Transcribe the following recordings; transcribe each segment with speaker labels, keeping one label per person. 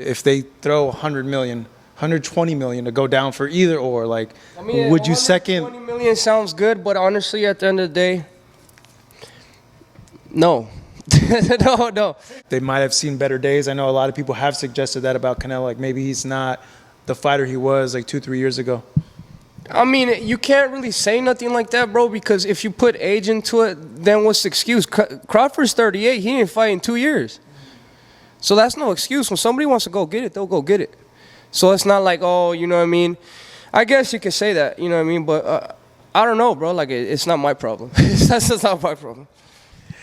Speaker 1: If they throw 100 million, 120 million to go down for either or, like,
Speaker 2: I mean,
Speaker 1: would you second?
Speaker 2: 20 million sounds good, but honestly, at the end of the day, no. No.
Speaker 1: They might have seen better days. I know a lot of people have suggested that about Canelo. Like, maybe he's not the fighter he was like 2-3 years ago.
Speaker 2: I mean, you can't really say nothing like that, bro, because if you put age into it, then what's the excuse? Crawford's 38. He didn't fight in 2 years. So that's no excuse. When somebody wants to go get it, they'll go get it. So it's not like, oh, you know what I mean? I guess you could say that, you know what I mean? But I don't know, bro. Like, it's not my problem. That's just not my problem.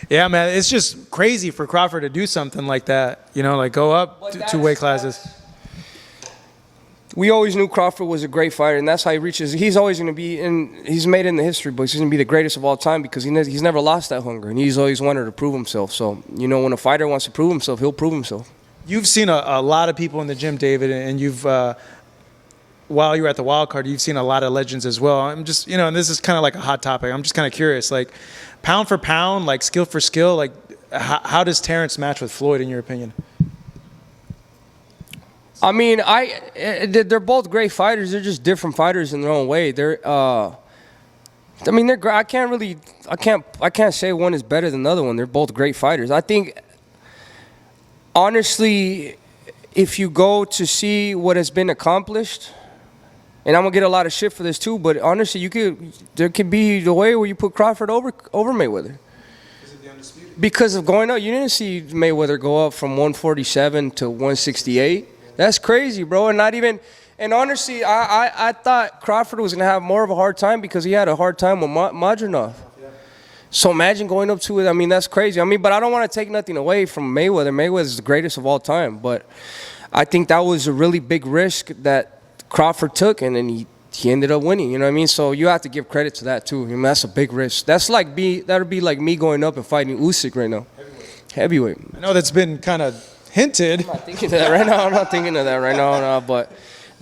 Speaker 1: Yeah, man, it's just crazy for Crawford to do something like that. You know, like go up two weight classes.
Speaker 2: We always knew Crawford was a great fighter, and that's how he reaches. He's always going to be in. He's made it in the history books. He's going to be the greatest of all time because he's never lost that hunger, and he's always wanted to prove himself. So, you know, when a fighter wants to prove himself, he'll prove himself.
Speaker 1: You've seen a lot of people in the gym, David, and you've while you were at the Wild Card, you've seen a lot of legends as well. I'm just, you know, and this is kind of like a hot topic. I'm just kind of curious, like pound for pound, like skill for skill, like how does Terence match with Floyd in your opinion?
Speaker 2: I mean, they're both great fighters. They're just different fighters in their own way. I mean, they're. I can't say one is better than the other one. They're both great fighters. I think, honestly, if you go to see what has been accomplished, and I'm gonna get a lot of shit for this too, but honestly, there could be the way where you put Crawford over Mayweather.
Speaker 1: Is it the undisputed? Because
Speaker 2: of going up, you didn't see Mayweather go up from 147 to 168. That's crazy, bro. And not even, and honestly, I thought Crawford was going to have more of a hard time because he had a hard time with Madronov. Yeah. So imagine going up to it. I mean, that's crazy. I mean, but I don't want to take nothing away from Mayweather. Mayweather is the greatest of all time. But I think that was a really big risk that Crawford took, and then he ended up winning. You know what I mean? So you have to give credit to that, too. I mean, that's a big risk. That would be like me going up and fighting Usyk right now. Heavyweight.
Speaker 1: I know that's been kind of hinted.
Speaker 2: I'm not thinking of that right now. I'm not thinking of that right now. No, but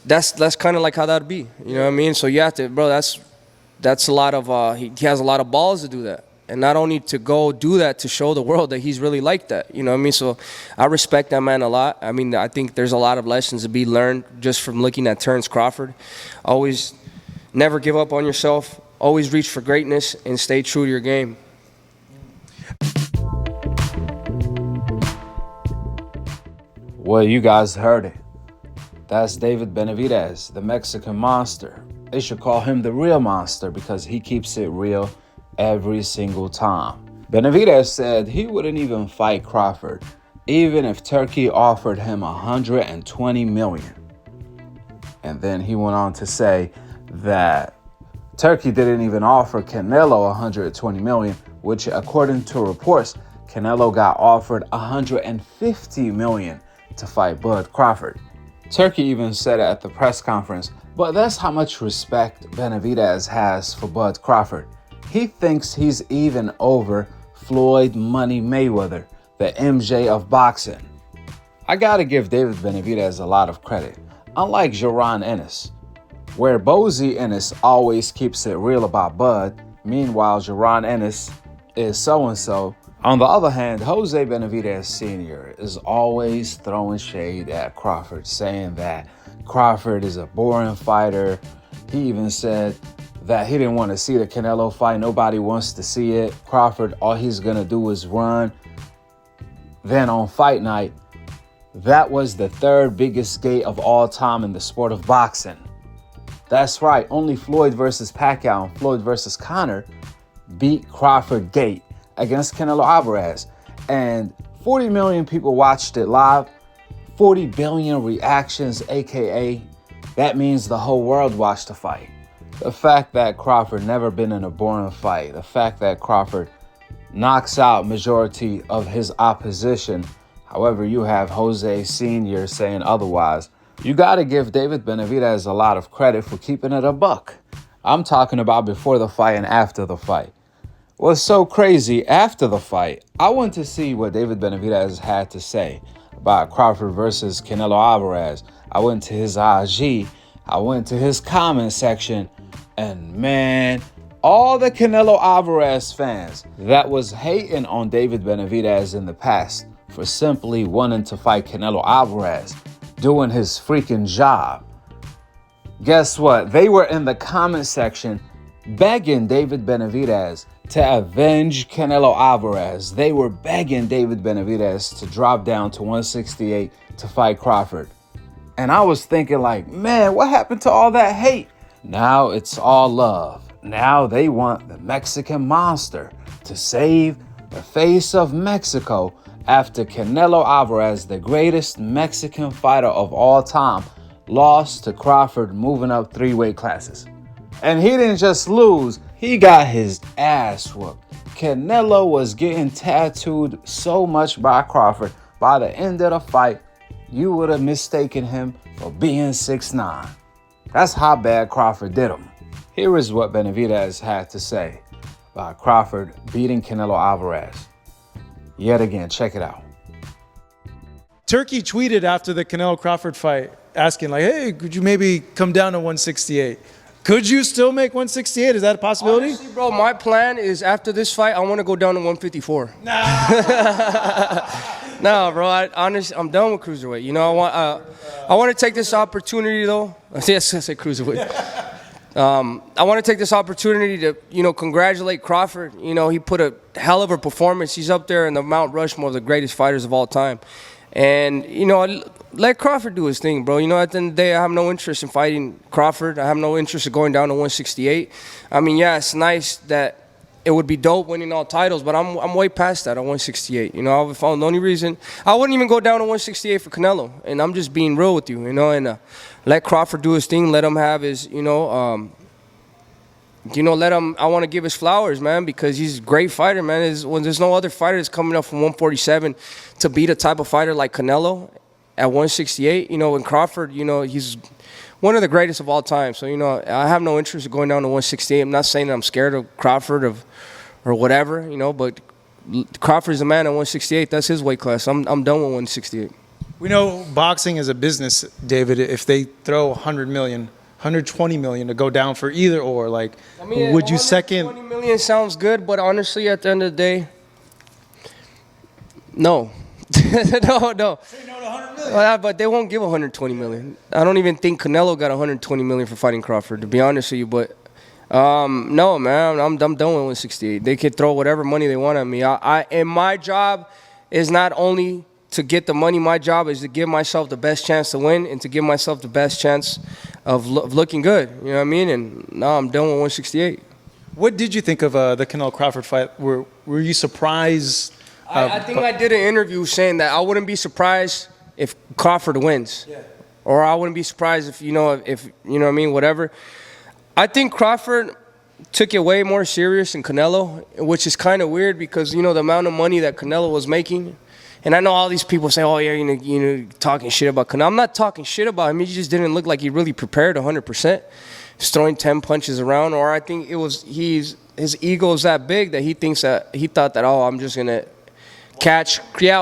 Speaker 2: that's kind of like how that'd be. You know what I mean? So you have to, bro. That's a lot of. He has a lot of balls to do that, and not only to go do that to show the world that he's really like that. You know what I mean? So I respect that man a lot. I mean, I think there's a lot of lessons to be learned just from looking at Terence Crawford. Always, never give up on yourself. Always reach for greatness and stay true to your game.
Speaker 3: Well, you guys heard it. That's David Benavidez, the Mexican monster. They should call him the real monster because he keeps it real every single time. Benavidez said he wouldn't even fight Crawford, even if Turkey offered him $120 million. And then he went on to say that Turkey didn't even offer Canelo $120 million, which according to reports, Canelo got offered $150 million to fight Bud Crawford. Turkey even said at the press conference, but that's how much respect Benavidez has for Bud Crawford. He thinks he's even over Floyd Money Mayweather, the MJ of boxing. I gotta give David Benavidez a lot of credit. Unlike Jaron Ennis, where Bozy Ennis always keeps it real about Bud, meanwhile Jaron Ennis is so-and-so. On the other hand, Jose Benavidez Sr. is always throwing shade at Crawford, saying that Crawford is a boring fighter. He even said that he didn't want to see the Canelo fight. Nobody wants to see it. Crawford, all he's going to do is run. Then on fight night, that was the third biggest gate of all time in the sport of boxing. That's right, only Floyd versus Pacquiao and Floyd versus Conor beat Crawford gate against Canelo Alvarez, and 40 million people watched it live, 40 billion reactions, aka that means the whole world watched the fight. The fact that Crawford never been in a boring fight, the fact that Crawford knocks out majority of his opposition, however you have Jose Sr. saying otherwise, you gotta give David Benavidez a lot of credit for keeping it a buck. I'm talking about before the fight and after the fight. What's so crazy, after the fight, I went to see what David Benavidez had to say about Crawford versus Canelo Alvarez. I went to his IG, I went to his comment section, and man, all the Canelo Alvarez fans that was hating on David Benavidez in the past for simply wanting to fight Canelo Alvarez, doing his freaking job. Guess what? They were in the comment section begging David Benavidez to avenge Canelo Alvarez. They were begging David Benavidez to drop down to 168 to fight Crawford. And I was thinking like, man, what happened to all that hate? Now it's all love. Now they want the Mexican monster to save the face of Mexico after Canelo Alvarez, the greatest Mexican fighter of all time, lost to Crawford, moving up 3 weight classes. And he didn't just lose, he got his ass whooped. Canelo was getting tattooed so much by Crawford, by the end of the fight, you would have mistaken him for being 6'9". That's how bad Crawford did him. Here is what Benvidez had to say about Crawford beating Canelo Alvarez. Yet again, check it out.
Speaker 1: Turkey tweeted after the Canelo Crawford fight, asking like, hey, could you maybe come down to 168? Could you still make 168? Is that a possibility?
Speaker 2: Honestly, bro, my plan is after this fight, I want to go down to 154. No, bro. I'm done with cruiserweight. You know, I want to take this opportunity though. Yes, I say cruiserweight. I want to take this opportunity to, congratulate Crawford. He put a hell of a performance. He's up there in the Mount Rushmore of the greatest fighters of all time. And, let Crawford do his thing, bro. At the end of the day, I have no interest in fighting Crawford. I have no interest in going down to 168. I mean, yeah, it's nice that it would be dope winning all titles, but I'm way past that at 168. I found the only reason I wouldn't even go down to 168 for Canelo, and I'm just being real with you, and let Crawford do his thing. Let him have his, let him. I want to give his flowers, man, because he's a great fighter, man. When there's no other fighter that's coming up from 147 to beat a type of fighter like Canelo at 168, and Crawford, he's one of the greatest of all time. So, I have no interest in going down to 168. I'm not saying that I'm scared of Crawford or whatever, but Crawford's a man at 168. That's his weight class. I'm done with 168.
Speaker 1: We know boxing is a business, David. If they throw 100 million, 120 million to go down for either or, would you second?
Speaker 2: 120 million sounds good, but honestly, at the end of the day, no. No.
Speaker 1: Say no to 100 million.
Speaker 2: But they won't give 120 million. I don't even think Canelo got 120 million for fighting Crawford, to be honest with you. But no, man, I'm done with 168. They can throw whatever money they want at me. And my job is not only to get the money. My job is to give myself the best chance to win and to give myself the best chance of looking good. You know what I mean? And now I'm done with 168.
Speaker 1: What did you think of the Canelo Crawford fight? Were you surprised?
Speaker 2: I think I did an interview saying that I wouldn't be surprised if Crawford wins.
Speaker 1: Yeah.
Speaker 2: Or I wouldn't be surprised if you know what I mean, whatever. I think Crawford took it way more serious than Canelo, which is kind of weird because, the amount of money that Canelo was making. And I know all these people say, oh, yeah, talking shit about Canelo. I'm not talking shit about him. He just didn't look like he really prepared 100%. He's throwing 10 punches around. Or I think his ego is that big that he thought that, oh, I'm just going to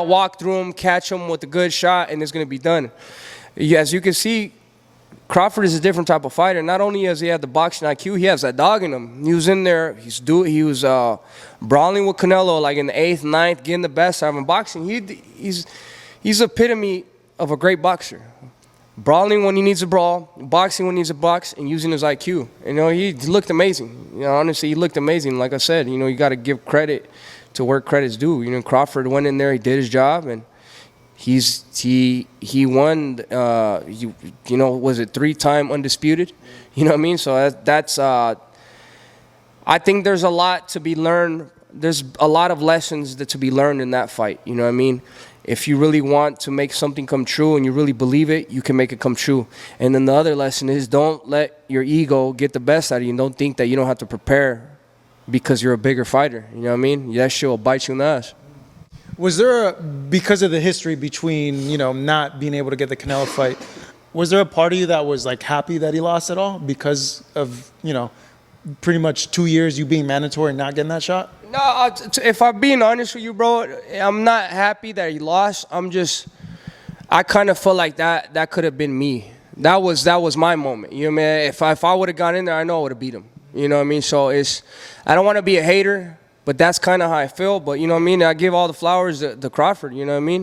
Speaker 2: walk through him, catch him with a good shot, and it's going to be done. As you can see, Crawford is a different type of fighter. Not only does he have the boxing IQ, he has that dog in him. He was in there. He was brawling with Canelo like in the 8th, 9th, getting the best out of him. Boxing, he's the epitome of a great boxer. Brawling when he needs to brawl, boxing when he needs to box, and using his IQ. He looked amazing. Honestly, he looked amazing. Like I said, you got to give credit to where credit's due. Crawford went in there, he did his job, and he won. Was it 3-time undisputed? You know what I mean? So that's. I think there's a lot to be learned. There's a lot of lessons to be learned in that fight. You know what I mean? If you really want to make something come true and you really believe it, you can make it come true. And then the other lesson is don't let your ego get the best out of you, and don't think that you don't have to prepare because you're a bigger fighter. You know what I mean? That shit will bite you in the ass.
Speaker 1: Was there because of the history between, not being able to get the Canelo fight, was there a part of you that was happy that he lost at all because of, pretty much 2 years you being mandatory and not getting that shot?
Speaker 2: No, if I'm being honest with you, bro, I'm not happy that he lost. I kind of felt like that could have been me. That was my moment. You know what I mean? If I would have gone in there, I know I would have beat him. You know what I mean? So I don't want to be a hater. But that's kind of how I feel. But you know what I mean? I give all the flowers to Crawford. You know what I mean?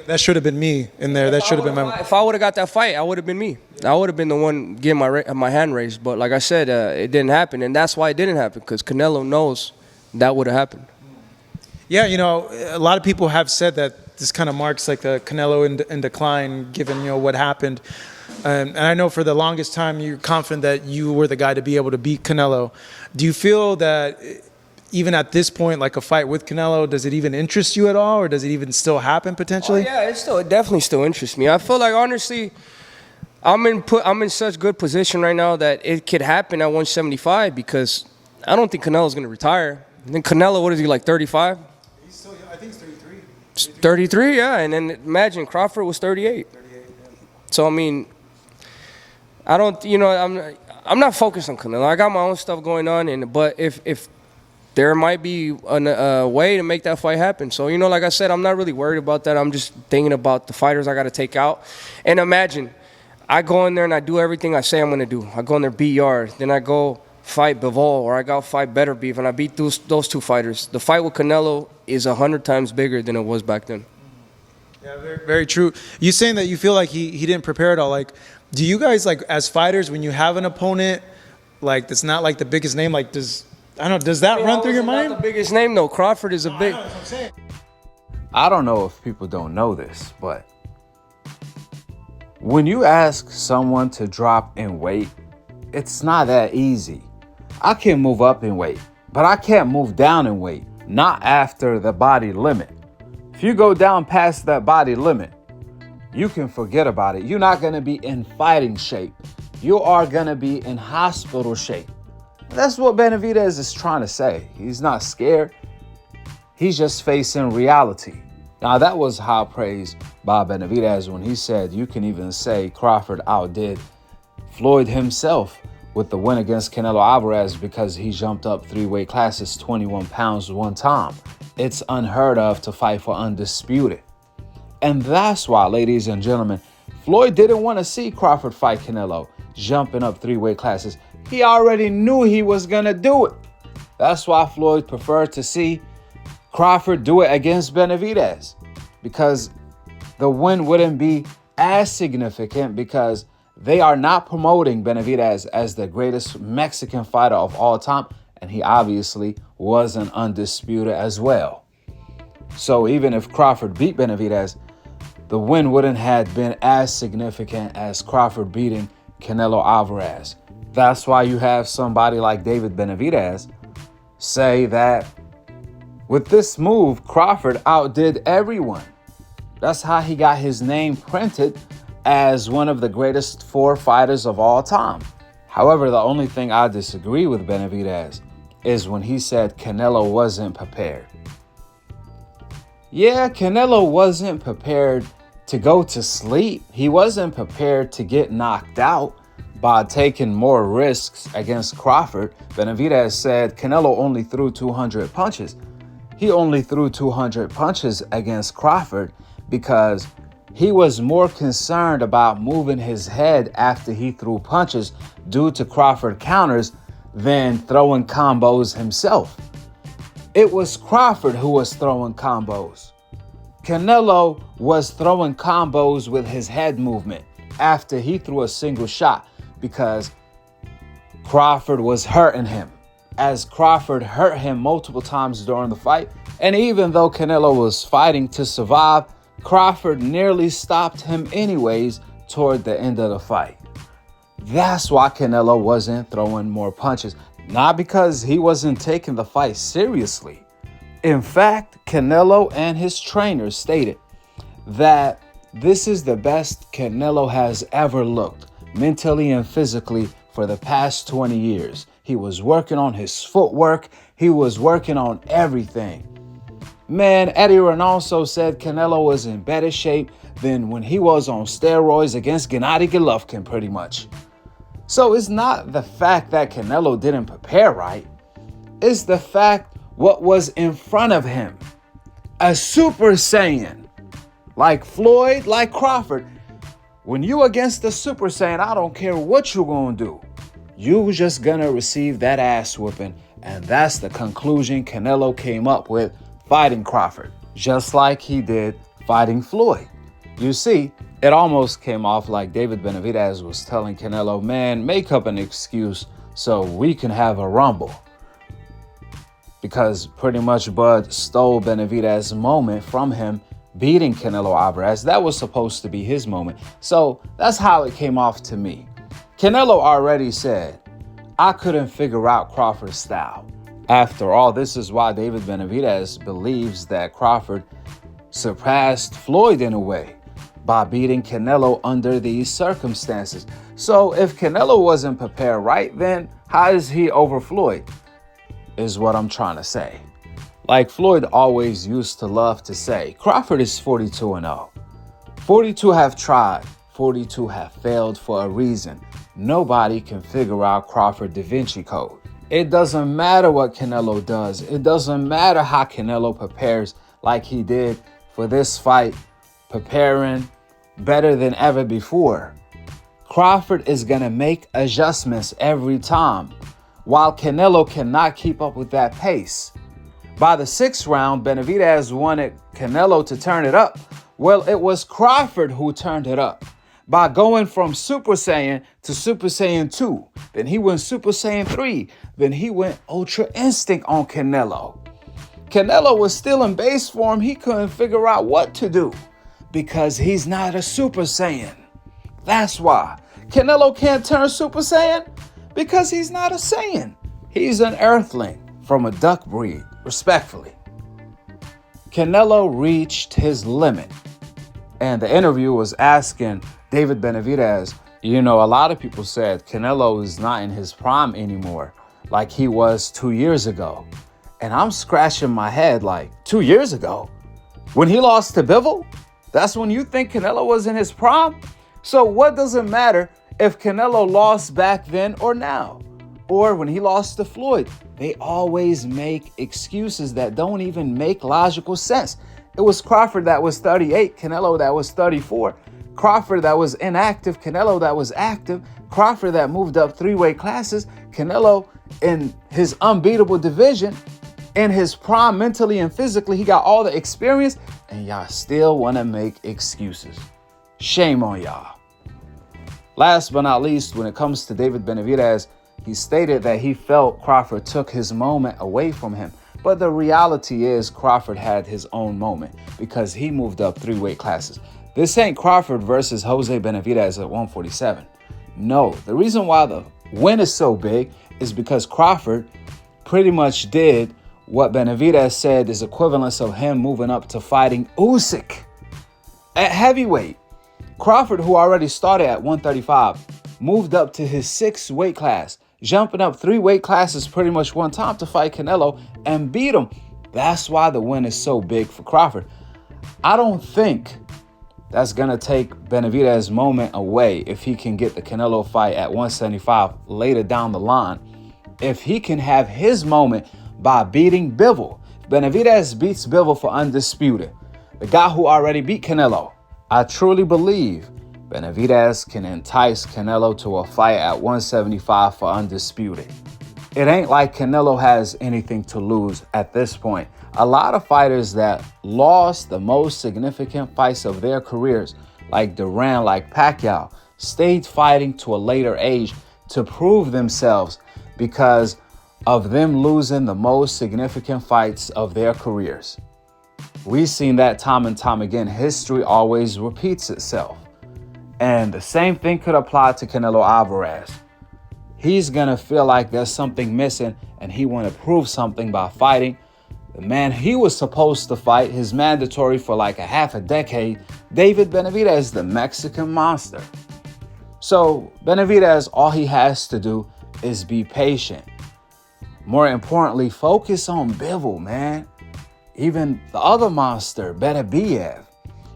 Speaker 1: That should have been me in there. That should have been my.
Speaker 2: If I would have got that fight, I would have been me. I would have been the one getting my hand raised. But like I said, it didn't happen, and that's why it didn't happen, because Canelo knows that would have happened.
Speaker 1: Yeah, you know, a lot of people have said that this kind of marks like the Canelo in decline, given, you know, what happened. And I know for the longest time you're confident that you were the guy to be able to beat Canelo. Do you feel that even at this point, like a fight with Canelo, does it even interest you at all, or does it even still happen potentially?
Speaker 2: Oh, yeah, it definitely still interests me. I feel like, honestly, I'm in such good position right now that it could happen at 175, because I don't think Canelo's going to retire. I think Canelo, what is he, like 35?
Speaker 1: He's still, I think he's 33.
Speaker 2: 33, yeah. And then imagine Crawford was 38.
Speaker 1: 38, yeah.
Speaker 2: So I mean, I don't, you know, I'm not focused on Canelo. I got my own stuff going on, but if there might be a way to make that fight happen. So, you know, like I said, I'm not really worried about that. I'm just thinking about the fighters I got to take out. And imagine, I go in there and I do everything I say I'm going to do. I go in there, beat Yard. Then I go fight Bivol, or I go fight Better Beef, and I beat those two fighters. The fight with Canelo is 100 times bigger than it was back then.
Speaker 1: Yeah, very, very true. You saying that you feel like he didn't prepare at all. Like, do you guys, like, as fighters, when you have an opponent, like, that's not like the biggest name, like, does that run through your mind?
Speaker 2: Not the biggest name, though. Crawford is a big.
Speaker 1: That's what I'm saying.
Speaker 3: I don't know if people don't know this, but when you ask someone to drop in weight, it's not that easy. I can move up in weight, but I can't move down in weight, not after the body limit. If you go down past that body limit, you can forget about it. You're not going to be in fighting shape. You are going to be in hospital shape. That's what Benvidez is trying to say. He's not scared. He's just facing reality. Now, that was high praise by Benavidez when he said you can even say Crawford outdid Floyd himself with the win against Canelo Alvarez, because he jumped up 3 weight classes, 21 pounds one time. It's unheard of to fight for undisputed. And that's why, ladies and gentlemen, Floyd didn't want to see Crawford fight Canelo, jumping up 3 weight classes. He already knew he was going to do it. That's why Floyd preferred to see Crawford do it against Benavidez, because the win wouldn't be as significant, because they are not promoting Benavidez as the greatest Mexican fighter of all time, and he obviously wasn't undisputed as well. So even if Crawford beat Benavidez, the win wouldn't have been as significant as Crawford beating Canelo Alvarez. That's why you have somebody like David Benavidez say that with this move, Crawford outdid everyone. That's how he got his name printed as one of the greatest 4 fighters of all time. However, the only thing I disagree with Benavidez is when he said Canelo wasn't prepared. Yeah, Canelo wasn't prepared to go to sleep. He wasn't prepared to get knocked out by taking more risks against Crawford. Benavidez said Canelo only threw 200 punches. He only threw 200 punches against Crawford because he was more concerned about moving his head after he threw punches due to Crawford counters than throwing combos himself. It was Crawford who was throwing combos. Canelo was throwing combos with his head movement after he threw a single shot because Crawford was hurting him, as Crawford hurt him multiple times during the fight. And even though Canelo was fighting to survive, Crawford nearly stopped him anyways toward the end of the fight. That's why Canelo wasn't throwing more punches, not because he wasn't taking the fight seriously. In fact, Canelo and his trainers stated that this is the best Canelo has ever looked, mentally and physically, for the past 20 years. He was working on his footwork. He was working on everything. Man, Eddie also said Canelo was in better shape than when he was on steroids against Gennady Golovkin, pretty much. So it's not the fact that Canelo didn't prepare right. It's the fact what was in front of him. A Super Saiyan. Like Floyd, like Crawford. When you against the Super Saiyan, I don't care what you're going to do. You just going to receive that ass whooping And that's the conclusion Canelo came up with fighting Crawford, just like he did fighting Floyd. You see, it almost came off like David Benavidez was telling Canelo, man, make up an excuse so we can have a rumble. Because pretty much Bud stole Benavidez's moment from him beating Canelo Alvarez. That was supposed to be his moment. So that's how it came off to me. Canelo already said, I couldn't figure out Crawford's style. After all, this is why David Benavidez believes that Crawford surpassed Floyd in a way by beating Canelo under these circumstances. So if Canelo wasn't prepared right, then how is he over Floyd? Is what I'm trying to say. Like Floyd always used to love to say, Crawford is 42-0. 42 have tried, 42 have failed for a reason. Nobody can figure out Crawford Da Vinci Code. It doesn't matter what Canelo does. It doesn't matter how Canelo prepares like he did for this fight, preparing better than ever before. Crawford is going to make adjustments every time, while Canelo cannot keep up with that pace. By the 6th round, Benavidez wanted Canelo to turn it up. Well, it was Crawford who turned it up by going from Super Saiyan to Super Saiyan 2. Then he went Super Saiyan 3. Then he went Ultra Instinct on Canelo. Canelo was still in base form. He couldn't figure out what to do because he's not a Super Saiyan. That's why. Canelo can't turn Super Saiyan because he's not a Saiyan. He's an Earthling from a duck breed, respectfully. Canelo reached his limit. And the interview was asking David Benavidez, you know, a lot of people said Canelo is not in his prime anymore, like he was 2 years ago. And I'm scratching my head like, 2 years ago? When he lost to Bivol? That's when you think Canelo was in his prime? So what does it matter if Canelo lost back then or now? Or when he lost to Floyd? They always make excuses that don't even make logical sense. It was Crawford that was 38, Canelo that was 34. Crawford that was inactive, Canelo that was active. Crawford that moved up 3 weight classes. Canelo in his unbeatable division. In his prime mentally and physically, he got all the experience. And y'all still want to make excuses. Shame on y'all. Last but not least, when it comes to David Benavidez, he stated that he felt Crawford took his moment away from him. But the reality is Crawford had his own moment because he moved up 3 weight classes. This ain't Crawford versus Jose Benavidez at 147. No, the reason why the win is so big is because Crawford pretty much did what Benavidez said is equivalence of him moving up to fighting Usyk at heavyweight. Crawford, who already started at 135, moved up to his 6th weight class, jumping up 3 weight classes pretty much one time to fight Canelo and beat him. That's why the win is so big for Crawford. I don't think that's going to take Benavidez's moment away if he can get the Canelo fight at 175 later down the line. If he can have his moment by beating Bivol. Benavidez beats Bivol for undisputed. The guy who already beat Canelo. I truly believe Benavidez can entice Canelo to a fight at 175 for undisputed. It ain't like Canelo has anything to lose at this point. A lot of fighters that lost the most significant fights of their careers, like Duran, like Pacquiao, stayed fighting to a later age to prove themselves because of them losing the most significant fights of their careers. We've seen that time and time again. History always repeats itself. And the same thing could apply to Canelo Alvarez. He's going to feel like there's something missing and he want to prove something by fighting the man he was supposed to fight, his mandatory for like a half a decade, David Benavidez, the Mexican monster. So Benavidez, all he has to do is be patient. More importantly, focus on Bivol, man. Even the other monster, Benavidez.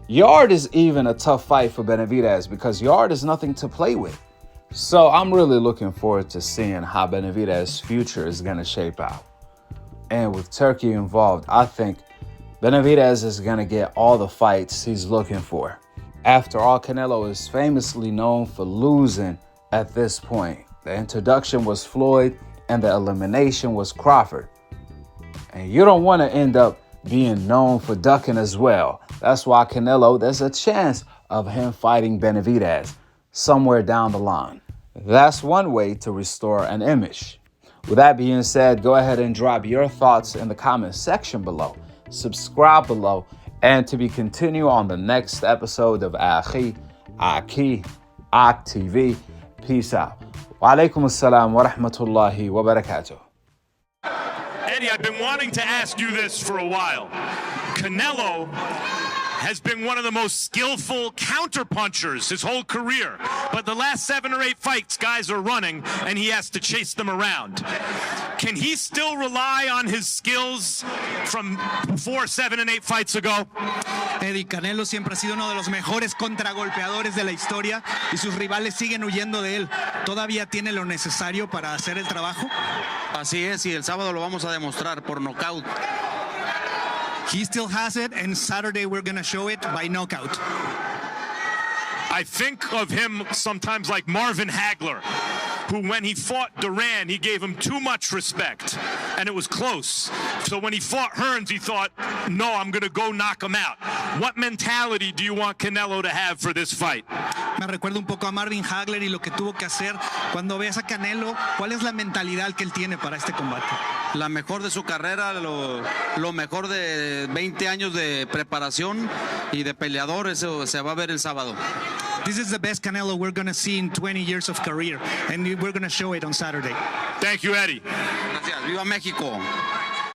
Speaker 3: Yard is even a tough fight for Benavidez because Yard is nothing to play with. So I'm really looking forward to seeing how Benavidez's future is going to shape out. And with Turkey involved, I think Benavidez is going to get all the fights he's looking for. After all, Canelo is famously known for losing at this point. The introduction was Floyd, and the elimination was Crawford. And you don't want to end up being known for ducking as well. That's why Canelo, there's a chance of him fighting Benvidez somewhere down the line. That's one way to restore an image. With that being said, go ahead and drop your thoughts in the comment section below. Subscribe below, and to be continued on the next episode of Akhi, Akhi TV. Peace out. Wa alaikum assalam wa rahmatullahi wa barakatuh.
Speaker 4: Eddie, I've been wanting to ask you this for a while. Canelo has been one of the most skillful counterpunchers his whole career. But the last 7 or 8 fights, guys are running, and he has to chase them around. Can he still rely on his skills from 4, 7, and 8 fights ago?
Speaker 5: Eddie, Canelo siempre ha sido uno de los mejores contragolpeadores de la historia y sus rivales siguen huyendo de él. ¿Todavía tiene lo necesario para hacer el trabajo?
Speaker 6: Así es, y el sábado lo vamos a demostrar por nocaut.
Speaker 5: He still has it, and Saturday we're going to show it by knockout.
Speaker 4: I think of him sometimes like Marvin Hagler, who when he fought Duran, he gave him too much respect, and it was close. So when he fought Hearns, he thought, no, I'm going to go knock him out. What mentality do you want Canelo to have for this fight?
Speaker 5: Me recuerda un poco a Marvin Hagler y lo que tuvo que hacer. Cuando ves a Canelo, ¿cuál es la mentalidad que él tiene para este combate?
Speaker 6: La mejor de su carrera, lo mejor de 20 años de preparación y de peleador, eso se va a ver el sábado.
Speaker 5: This is the best Canelo we're going to see in 20 years of career, and we're going to show it on Saturday.
Speaker 4: Thank you, Eddie.
Speaker 6: Gracias. ¡Viva México!